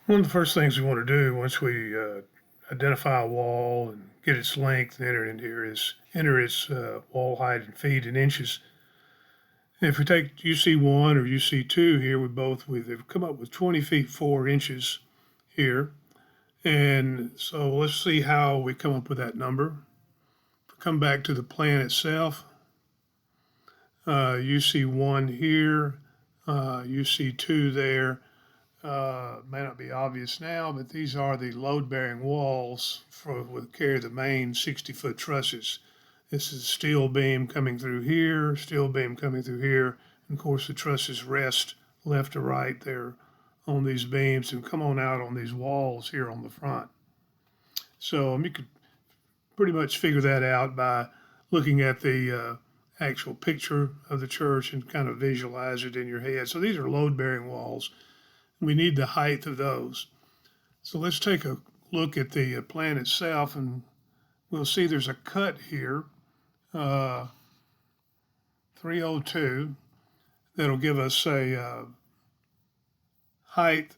One of the first things we want to do once we identify a wall and get its length and enter it in here is enter its wall height in feet and inches. And if we take UC1 or UC2 here, we've come up with 20 feet 4 inches here. And so let's see how we come up with that number. If we come back to the plan itself, UC1 here, UC2 there. May not be obvious now, but these are the load-bearing walls carry the main 60-foot trusses. This is steel beam coming through here, steel beam coming through here, and of course the trusses rest left to right there on these beams and come on out on these walls here on the front. So you could pretty much figure that out by looking at the actual picture of the church and kind of visualize it in your head. So these are load-bearing walls. We need the height of those. So let's take a look at the plan itself, and we'll see there's a cut here, 302, that'll give us a height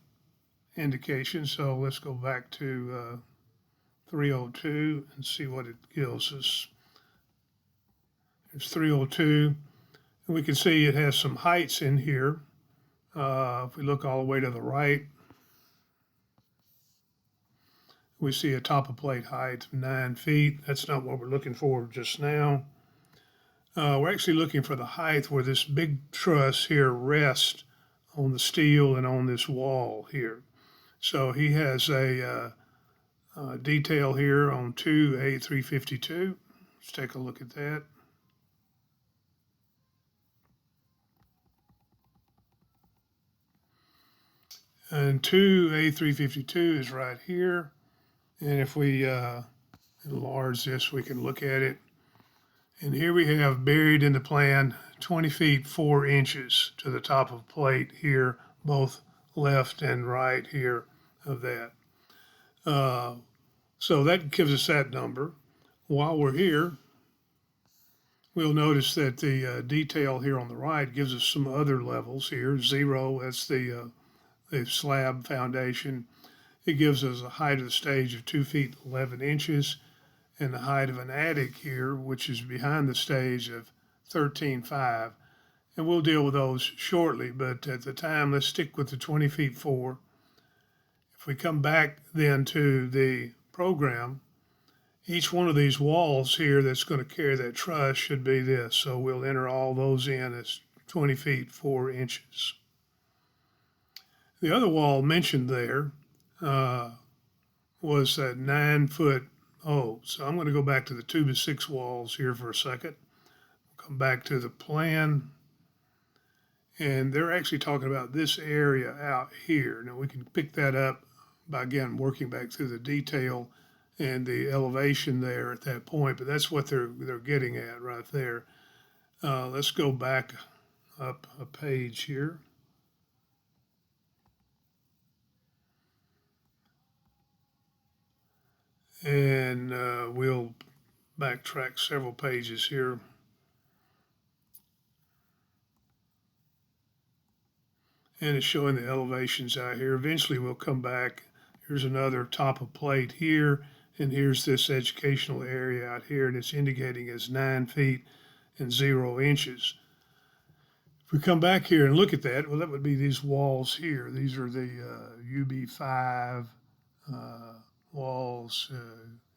indication. So let's go back to 302 and see what it gives us. There's 302, and we can see it has some heights in here. If we look all the way to the right, we see a top of plate height of 9 feet. That's not what we're looking for just now. We're actually looking for the height where this big truss here rests on the steel and on this wall here. So he has a detail here on 2A352. Let's take a look at that. And 2A352 is right here. And if we enlarge this, we can look at it. And here we have buried in the plan 20 feet 4 inches to the top of plate here, both left and right here of that. So that gives us that number. While we're here, we'll notice that the detail here on the right gives us some other levels here. 0, that's the slab foundation. It gives us a height of the stage of 2 feet 11 inches and the height of an attic here, which is behind the stage, of 13.5. And we'll deal with those shortly, but at the time, let's stick with the 20 feet 4. If we come back then to the program, each one of these walls here that's going to carry that truss should be this. So we'll enter all those in as 20 feet 4 inches. The other wall mentioned there was that 9 foot. So I'm going to go back to the 2x6 walls here for a second. Come back to the plan. And they're actually talking about this area out here. Now we can pick that up by, again, working back through the detail and the elevation there at that point. But that's what they're getting at right there. Let's go back up a page here. And we'll backtrack several pages here. And it's showing the elevations out here. Eventually we'll come back. Here's another top of plate here, and here's this educational area out here, and it's indicating as 9 feet and 0 inches. If we come back here and look at that, well, that would be these walls here. These are the UB5 walls,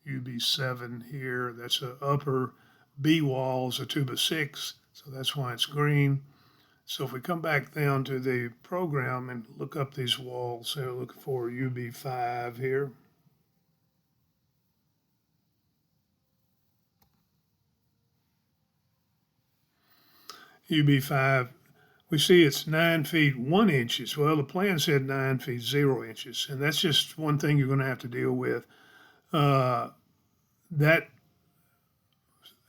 UB7 here. That's the upper B walls, a 2x6, so that's why it's green. So if we come back down to the program and look up these walls, so look for UB5 here. UB5, we see it's 9 feet 1 inches. Well, the plan said 9 feet 0 inches, and that's just one thing you're going to have to deal with. That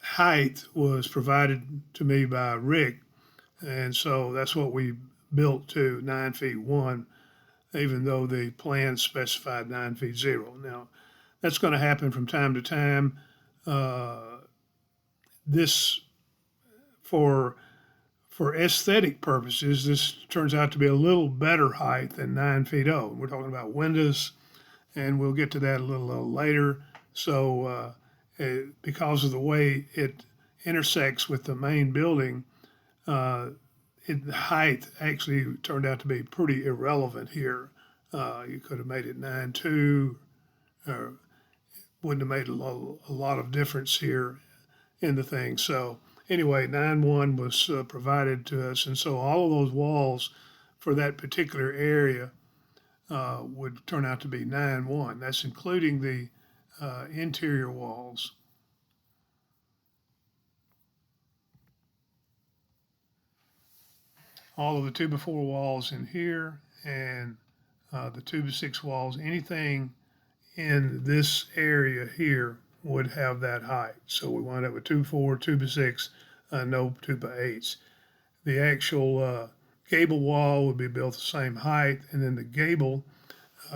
height was provided to me by Rick, and so that's what we built to, 9 feet 1, even though the plan specified 9 feet 0. Now, that's going to happen from time to time. for aesthetic purposes, this turns out to be a little better height than 9 feet. We're talking about windows, and we'll get to that a little later. So because of the way it intersects with the main building, the height actually turned out to be pretty irrelevant here. You could have made it 9.2, or wouldn't have made a lot of difference here in the thing. So anyway, 9.1 was provided to us, and so all of those walls for that particular area would turn out to be 9.1. That's including the interior walls. All of the 2x4 walls in here and the 2x6 walls, anything in this area here would have that height. So we wind up with 2x4, 2x6, no 2x8s. The actual gable wall would be built the same height, and then the gable,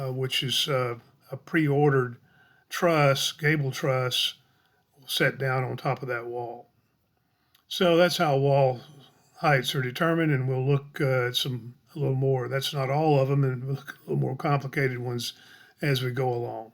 which is a pre-ordered truss, gable truss, set down on top of that wall. So that's how wall heights are determined, and we'll look at a little more. That's not all of them, and we'll look at a little more complicated ones as we go along.